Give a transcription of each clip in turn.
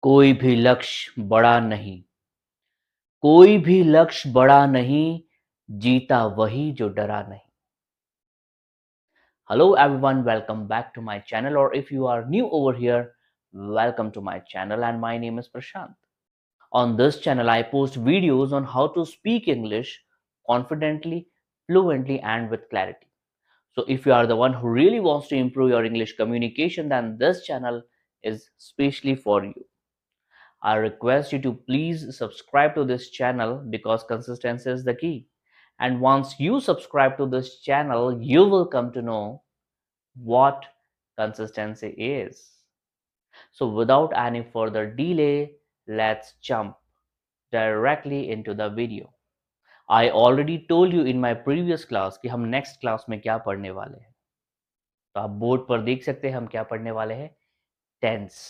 कोई भी लक्ष्य बड़ा नहीं, कोई भी लक्ष्य बड़ा नहीं, जीता वही जो डरा नहीं। Hello everyone, welcome back to my channel, or if you are new over here, welcome to my channel, and my name is Prashant. On this channel I post videos on how to speak English confidently, fluently and with clarity. So if you are the one who really wants to improve your English communication, then this channel is specially for you. I request you to please subscribe to this channel because consistency is the key. And once you subscribe to this channel, you will come to know what consistency is. So without any further delay, let's jump directly into the video. I already told you in my previous class कि हम next class में क्या पढ़ने वाले हैं. तो आप board पर देख सकते हैं हम क्या पढ़ने वाले हैं. टेंस.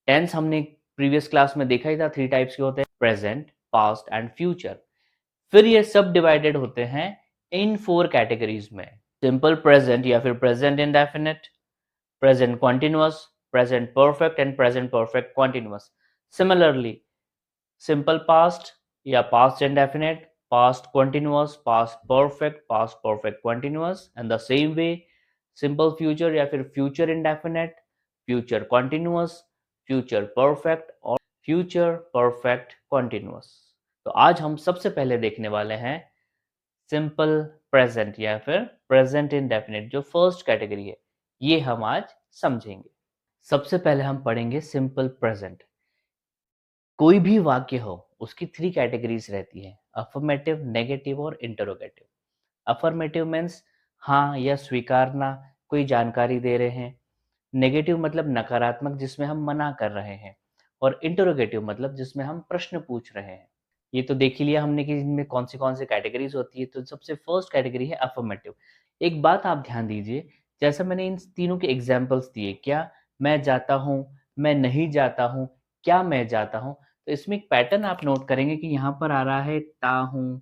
टेंस हमने प्रीवियस क्लास में देखा ही था. 3 टाइप्स के होते हैं: प्रेजेंट, पास्ट एंड फ्यूचर. फिर ये सब डिवाइडेड होते हैं इन 4 कैटेगरीज में: सिंपल प्रेजेंट या फिर present indefinite, present continuous, present perfect and present perfect continuous. Similarly simple past या past indefinite, past continuous, past perfect continuous. And the same way simple future या फिर future indefinite, future continuous, future perfect और future perfect continuous. तो आज हम सबसे पहले देखने वाले हैं सिंपल प्रेजेंट या फिर प्रेजेंट इंडेफिनिट, जो फर्स्ट कैटेगरी है. ये हम आज समझेंगे. सबसे पहले हम पढ़ेंगे सिंपल प्रेजेंट. कोई भी वाक्य हो, उसकी 3 कैटेगरीज रहती है: अफर्मेटिव, नेगेटिव और इंटरोगेटिव. अफर्मेटिव मीन्स हाँ या स्वीकारना, कोई जानकारी दे रहे हैं. नेगेटिव मतलब नकारात्मक, जिसमें हम मना कर रहे हैं. और इंटरोगेटिव मतलब जिसमें हम प्रश्न पूछ रहे हैं. ये तो देख ही लिया हमने कि इनमें कौन सी कैटेगरीज होती है. तो सबसे फर्स्ट कैटेगरी है अफर्मेटिव. एक बात आप ध्यान दीजिए, जैसा मैंने इन तीनों के एग्जाम्पल्स दिए, क्या मैं जाता हूँ, मैं नहीं जाता हूँ, क्या मैं जाता हूँ. तो इसमें एक पैटर्न आप नोट करेंगे कि यहाँ पर आ रहा है ता हूँ,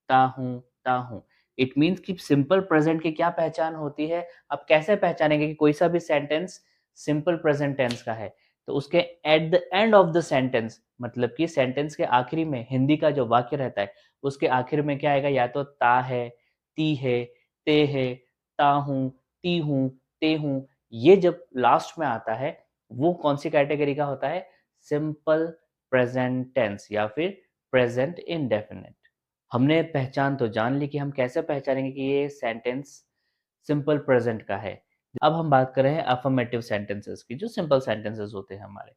ता हूँ, ता हूँ. इट मीन्स कि सिंपल प्रेजेंट की क्या पहचान होती है. आप कैसे पहचानेंगे कि कोई सा भी सेंटेंस सिंपल प्रेजेंट टेंस का है. तो उसके at the end of the sentence, मतलब कि सेंटेंस के आखिरी में हिंदी का जो वाक्य रहता है, उसके आखिर में क्या आएगा? या तो ता है, ती है, ते है, ता हूँ, ती हूँ, ते हूँ. ये जब लास्ट में आता है, वो कौन सी कैटेगरी का होता है? सिंपल प्रेजेंट टेंस या फिर प्रेजेंट इंडेफिनिट. हमने पहचान तो जान ली कि हम कैसे पहचानेंगे कि ये सेंटेंस सिंपल प्रेजेंट का है. अब हम बात कर रहे हैं अफर्मेटिव सेंटेंसेस की, जो सिंपल सेंटेंसेस होते हैं हमारे,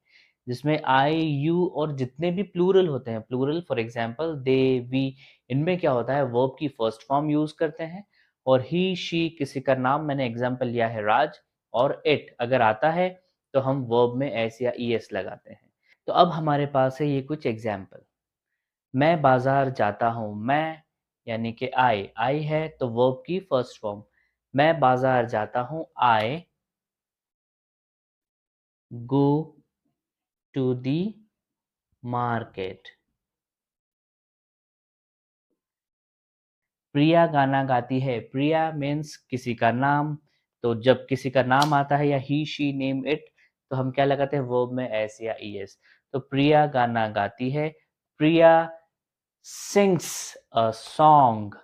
जिसमें आई, यू और जितने भी प्लूरल होते हैं, plural for example they, we, इनमें क्या होता है? वर्ब की फर्स्ट फॉर्म यूज करते हैं. और ही, शी, किसी का नाम, मैंने एग्जांपल लिया है राज. और इट अगर आता है तो हम वर्ब में एस या ई एस लगाते हैं. तो अब हमारे पास है ये कुछ एग्जाम्पल. मैं बाजार जाता हूँ. मैं यानी कि आई है तो वर्ब की फर्स्ट फॉर्म. मैं बाजार जाता हूँ. आई गो टू दी मार्केट. प्रिया गाना गाती है. प्रिया मीन्स किसी का नाम. तो जब किसी का नाम आता है या ही, शी, नेम, इट, तो हम क्या लगाते हैं? वर्ब में एस या ई एस. तो प्रिया गाना गाती है. Priya sings a song.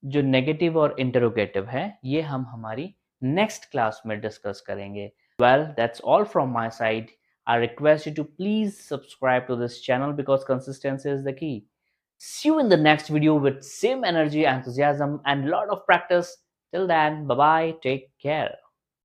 जो नेगेटिव और इंटरोगेटिव है, ये हम हमारी नेक्स्ट क्लास में डिस्कस करेंगे. Well, that's all from my side. I request you to please subscribe to this channel because consistency is the key. See you in the next video with same energy, enthusiasm and lot of practice. Till then, bye bye, take care.